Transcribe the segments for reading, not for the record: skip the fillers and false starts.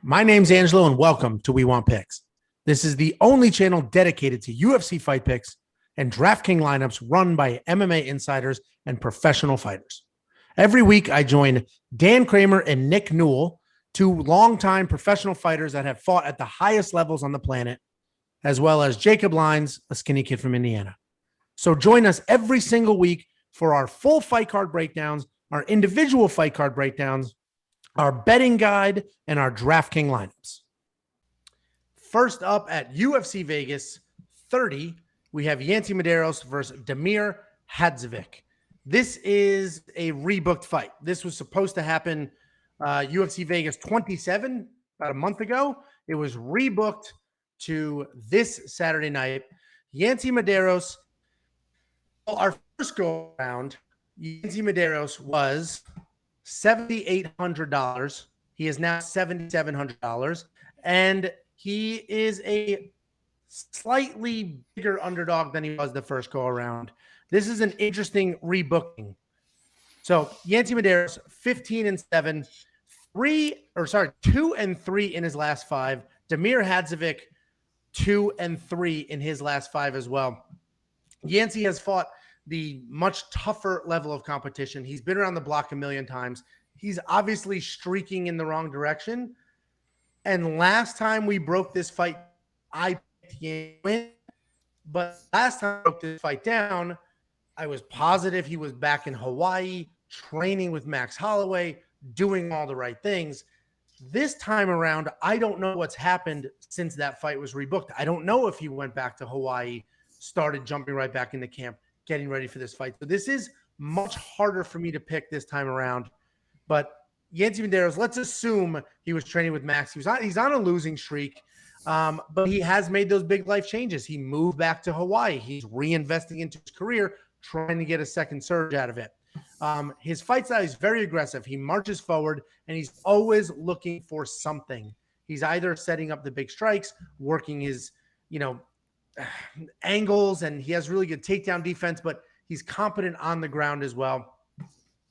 My name's Angelo, and welcome to We Want Picks. This is the only channel dedicated to UFC fight picks and DraftKings lineups run by MMA insiders and professional fighters. Every week, I join Dan Kramer and Nick Newell, two longtime professional fighters that have fought at the highest levels on the planet, as well as Jacob Lyons, a skinny kid from Indiana. So join us every single week for our full fight card breakdowns, our individual fight card breakdowns, our betting guide, and our DraftKings lineups. First up at UFC Vegas 30, we have Yancy Medeiros versus Damir Hadzovic. This is a rebooked fight. This was supposed to happen UFC Vegas 27 about a month ago. It was rebooked to this Saturday night. Yancy Medeiros, our first go around, Yancy Medeiros was $7,800. He is now $7,700, and he is a slightly bigger underdog than he was the first go around. This is an interesting rebooking. So Yancy Medeiros, 15-7, 2-3 in his last five. Damir Hadzovic, 2-3 in his last five as well. Yancy has fought the much tougher level of competition. He's been around the block a million times. He's obviously streaking in the wrong direction. And last time we broke this fight, I picked Yancy win. But last time I broke this fight down, I was positive he was back in Hawaii, training with Max Holloway, doing all the right things. This time around, I don't know what's happened since that fight was rebooked. I don't know if he went back to Hawaii, started jumping right back into camp, getting ready for this fight. So this is much harder for me to pick this time around. But Yancy Medeiros, let's assume he was training with Max. He's on a losing streak, but he has made those big life changes. He moved back to Hawaii. He's reinvesting into his career, trying to get a second surge out of it. His fight style is very aggressive. He marches forward, and he's always looking for something. He's either setting up the big strikes, working his, angles, and he has really good takedown defense, but he's competent on the ground as well.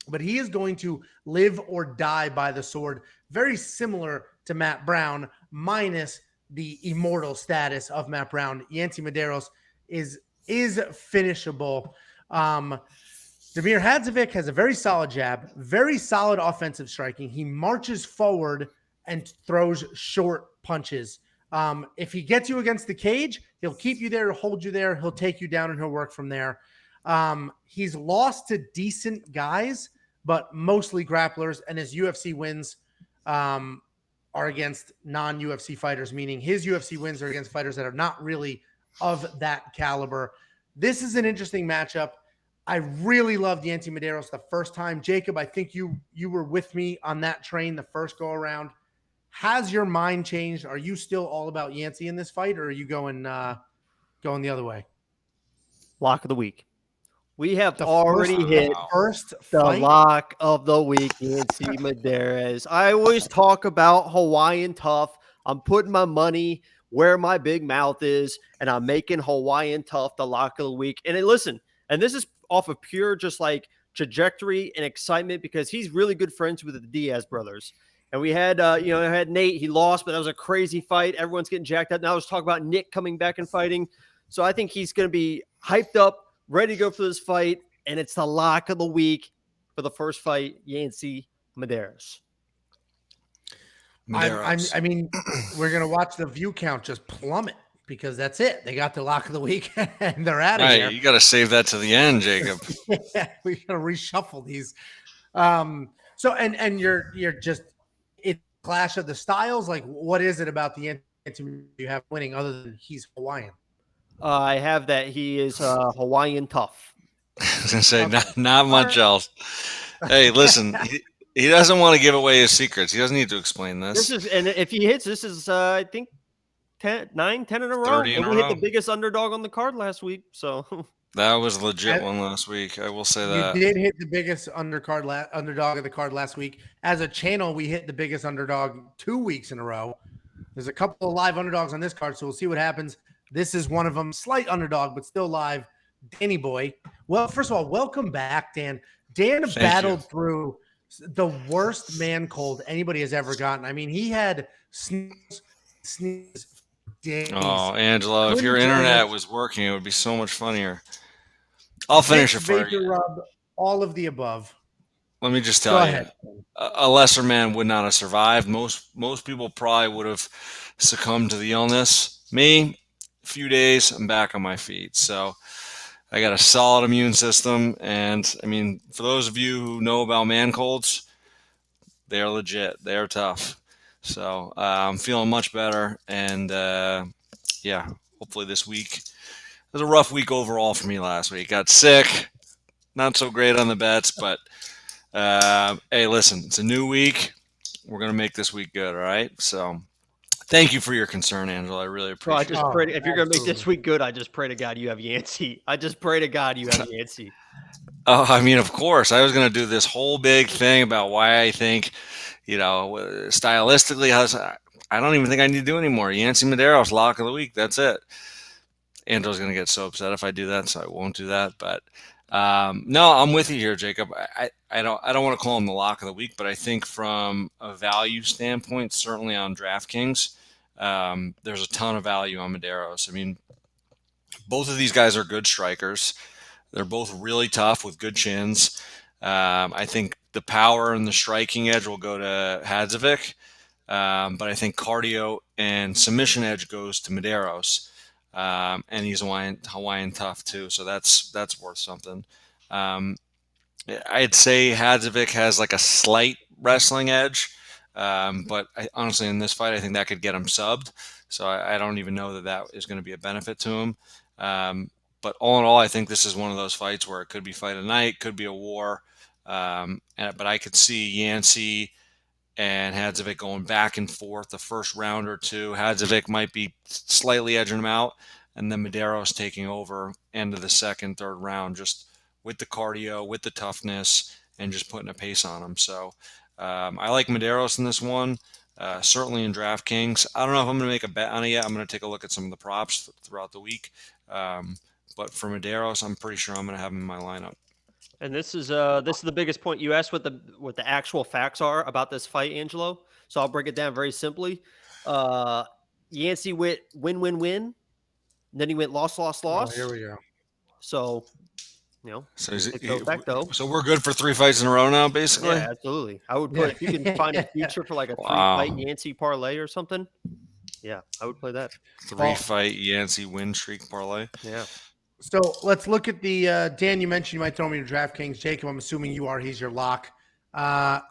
But he is going to live or die by the sword, very similar to Matt Brown, minus the immortal status of Matt Brown. Yancy Medeiros is finishable. Damir Hadzovic has a very solid jab, very solid offensive striking. He marches forward and throws short punches. If he gets you against the cage, he'll keep you there, hold you there, he'll take you down, and he'll work from there. He's lost to decent guys, but mostly grapplers, and his UFC wins are against non-UFC fighters, meaning his UFC wins are against fighters that are not really of that caliber. This is an interesting matchup. I really loved Yancy Medeiros the first time. Jacob, I think you were with me on that train the first go around. Has your mind changed? Are you still all about Yancy in this fight, or are you going the other way? Lock of the week. We have already hit the fight? Lock of the week, Yancy Medeiros. I always talk about Hawaiian tough. I'm putting my money where my big mouth is, and I'm making Hawaiian tough the lock of the week. And listen, and this is off of pure just like trajectory and excitement, because he's really good friends with the Diaz brothers. And we had, I had Nate. He lost, but that was a crazy fight. Everyone's getting jacked up. Now let's talk about Nick coming back and fighting. So I think he's going to be hyped up, ready to go for this fight. And it's the lock of the week for the first fight, Yancy Medeiros. I mean, we're going to watch the view count just plummet, because that's it. They got the lock of the week and they're out of here. You got to save that to the end, Jacob. Yeah, we got to reshuffle these. So, and you're just, it's clash of the styles. Like, what is it about the Yancy you have winning other than he's Hawaiian? I have that he is Hawaiian tough. I was going to say, not much else. Hey, listen, he doesn't want to give away his secrets. He doesn't need to explain this. And if he hits, this is, I think, 10 in a row. 30 in and a we row. hit the biggest underdog on the card last week. So That was a legit one last week. I will say that. You did hit the biggest underdog of the card last week. As a channel, we hit the biggest underdog 2 weeks in a row. There's a couple of live underdogs on this card, so we'll see what happens. This is one of them. Slight underdog, but still live. Danny boy. Well, first of all, welcome back, Dan. Dan battled through the worst man cold anybody has ever gotten. I mean, he had sneeze days. Oh, Angelo, if Couldn't your join internet us. was working, it would be so much funnier. I'll finish it for Vapor you. rub, all of the above. Let me just Go tell you, ahead. a lesser man would not have survived. Most people probably would have succumbed to the illness. Me, a few days, I'm back on my feet. So I got a solid immune system, and I mean, for those of you who know about man colds, they are legit. They are tough. So I'm feeling much better, and yeah, hopefully this week. It was a rough week overall for me last week. Got sick, not so great on the bets, but hey, listen, it's a new week. We're gonna make this week good, all right? So, thank you for your concern, Angela. I really Bro, I appreciate just it. pray if you're gonna make this Absolutely. week good, I just pray to God you have Yancy. I just pray to God you have Yancy. Oh, I mean, of course, I was gonna do this whole big thing about why I think, stylistically, I don't even think I need to do anymore. Yancy Medeiros, lock of the week. That's it. Angela's gonna get so upset if I do that, so I won't do that. But no, I'm with you here, Jacob. I don't want to call him the lock of the week, but I think from a value standpoint, certainly on DraftKings, there's a ton of value on Medeiros. I mean, both of these guys are good strikers. They're both really tough with good chins. I think the power and the striking edge will go to Hadzovic, but I think cardio and submission edge goes to Medeiros. And he's Hawaiian tough too, so that's worth something. I'd say Hadzovic has like a slight wrestling edge, but honestly, in this fight, I think that could get him subbed. So I don't even know that is going to be a benefit to him. But all in all, I think this is one of those fights where it could be fight of the night, could be a war. But I could see Yancy and Hadzovic going back and forth the first round or two. Hadzovic might be slightly edging him out, and then Medeiros taking over end of the second, third round, just with the cardio, with the toughness, and just putting a pace on him. So I like Medeiros in this one, certainly in DraftKings. I don't know if I'm going to make a bet on it yet. I'm going to take a look at some of the props throughout the week. But for Medeiros, I'm pretty sure I'm going to have him in my lineup. And this is the biggest point. You asked what the actual facts are about this fight, Angelo. So I'll break it down very simply. Yancy went win. And then he went loss. Oh, here we go. So, So so we're good for 3 fights in a row now, basically. yeah, absolutely. I would put if you can find a future for like a 3-fight Yancy parlay or something. Yeah, I would play that. 3-fight Yancy win streak parlay. Yeah. So let's look at the Dan. You mentioned you might throw me to DraftKings. Jacob, I'm assuming you are. He's your lock. I'll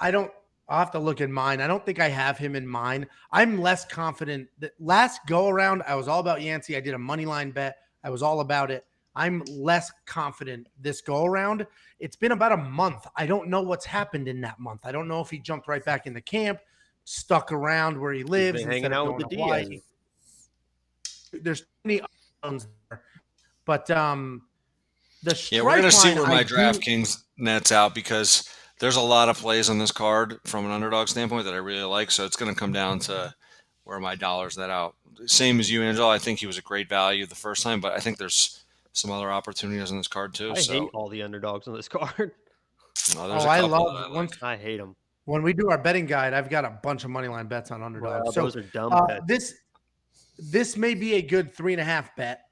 have to look at mine. I don't think I have him in mine. I'm less confident that last go around, I was all about Yancy. I did a money line bet. I was all about it. I'm less confident this go around. It's been about a month. I don't know what's happened in that month. I don't know if he jumped right back in the camp, stuck around where he lives, He's been hanging out with the Diaz. There's many unknowns there. But we're going to see where my DraftKings nets out because there's a lot of plays on this card from an underdog standpoint that I really like. So it's going to come down to where my dollars net out. Same as you, Angelo. I think he was a great value the first time, but I think there's some other opportunities on this card too. I hate all the underdogs on this card. I hate them. When we do our betting guide, I've got a bunch of money line bets on underdogs. Wow, so those are dumb bets. This may be a good 3.5 bet.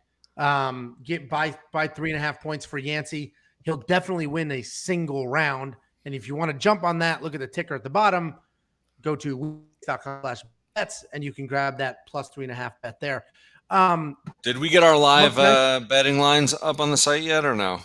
Get by 3.5 points for Yancy. He'll definitely win a single round. And if you want to jump on that, look at the ticker at the bottom, go to week.com/bets, and you can grab that plus 3.5 bet there. Did we get our live betting lines up on the site yet or no?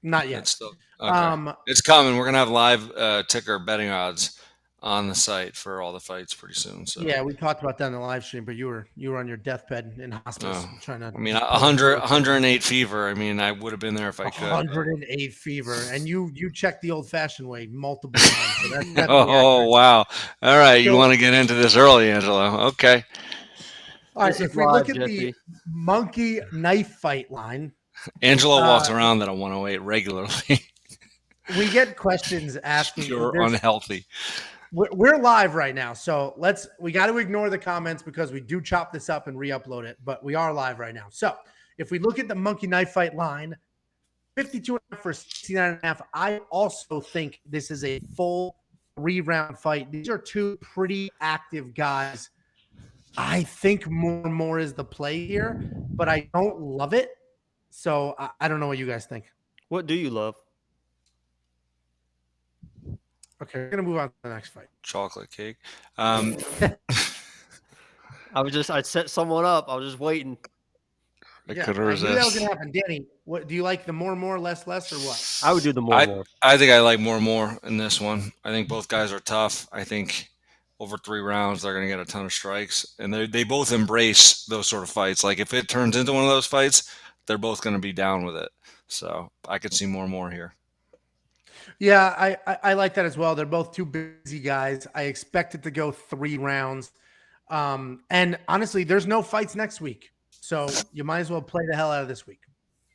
Not yet. It's still, okay. It's coming. We're going to have live ticker betting odds on the site for all the fights pretty soon. So yeah, we talked about that in the live stream, but you were on your deathbed in hospice trying to. I mean, 108 fever. I mean, I would have been there if I could. 108 fever, and you checked the old-fashioned way multiple times. So that's wow! All right, you want to get into this early, Angelo? Okay. All right. If we look at the monkey knife fight line, Angelo walks around at a 108 regularly. We get questions asking. You're unhealthy. We're live right now, so we got to ignore the comments because we do chop this up and re-upload it, but we are live right now. So if we look at the monkey knife fight line, 52.5 for 69.5. I also think this is a full 3-round fight. These are two pretty active guys. I think more is the play here, but I don't love it. So I don't know what you guys think. What do you love? Okay, we're gonna move on to the next fight. Chocolate cake. I set someone up. I was just waiting. I Yeah, could I knew that was resist. gonna happen. Danny, what do you like? The more, less, or what? I would do the more. I think I like more in this one. I think both guys are tough. I think over 3 rounds they're going to get a ton of strikes, and they both embrace those sort of fights. Like if it turns into one of those fights, they're both going to be down with it. So I could see more here. Yeah, I like that as well. They're both two busy guys. I expect it to go 3 rounds. And honestly, there's no fights next week. So you might as well play the hell out of this week.